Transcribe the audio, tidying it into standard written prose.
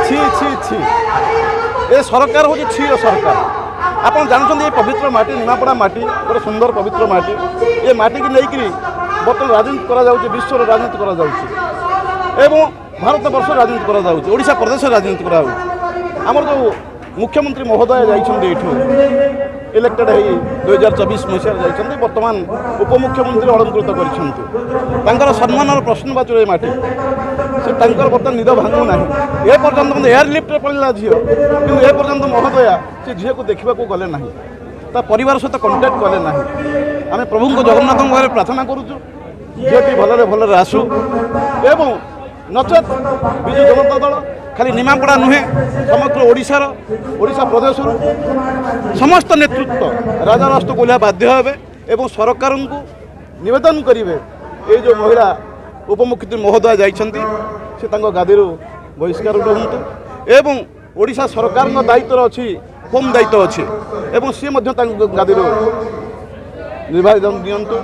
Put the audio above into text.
ছি ছি ছি এ সরকার হচ্ছে ছি সরকার। আপনার জানেন এই পবিত্র মাটি নিমাপড়া মাটি গোটে সুন্দর পবিত্র মাটি এ মাটিকে নেইকি বর্তমান রাজনীতি করা যাচ্ছে, বিশ্বর রাজনীতি করা যাচ্ছে এবং ভারত বর্ষের রাজনীতি করা যাচ্ছে, ওড়িশা প্রদেশের রাজনীতি করা হচ্ছে। আমার যে মুখ্যমন্ত্রী মহোদয় যাইছেন এঠু ইলেক্টেড হয়ে 2024 মସିହାରେ ଯାଇଛନ୍ତି, বর্তমান উপমুখ্যমন্ত্রী অলঙ্কৃত করেছেন। তাঁর সম্মানর প্রশ্নবাচী এই মাটি সে তাঁর বর্তমান নিদ ভাঙু না। এ পর্যন্ত এয়ার লিফ্টরে পড়া ঝিও, কিন্তু এ পর্যন্ত মহোদয়া সে ঝিওকে দেখা গলে না, তা পরিবার সহ কন্টাক্ট কলে না। আমি প্রভুঙ্ জগন্নাথ পাখে প্রার্থনা করুছু ঝিওটি ভালরে ভালরে আসু এবং নচেত বিজু জনতা দল খালি নিমাপড়া নুহে সমগ্র ওড়িশা প্রদেশর সমস্ত নেতৃত্ব রাজরাষ্ট্র কোলিয়া বাধ্য হবে এবং সরকারଙ୍କୁ নিবেদন করবে এই যে মহিলা উপমুখ্যমন্ত্রী মহোদয় যাইছেন সে তাঙ্ক গাদিরু বহিষ্কার হুঁতু এবং ওড়িশা সরকার দায়িত্ব অছি, হোম দায়িত্ব অছি এবং সে মধ্য তাঙ্ক গাদিরু নির্বাচন দিয়ন্তু।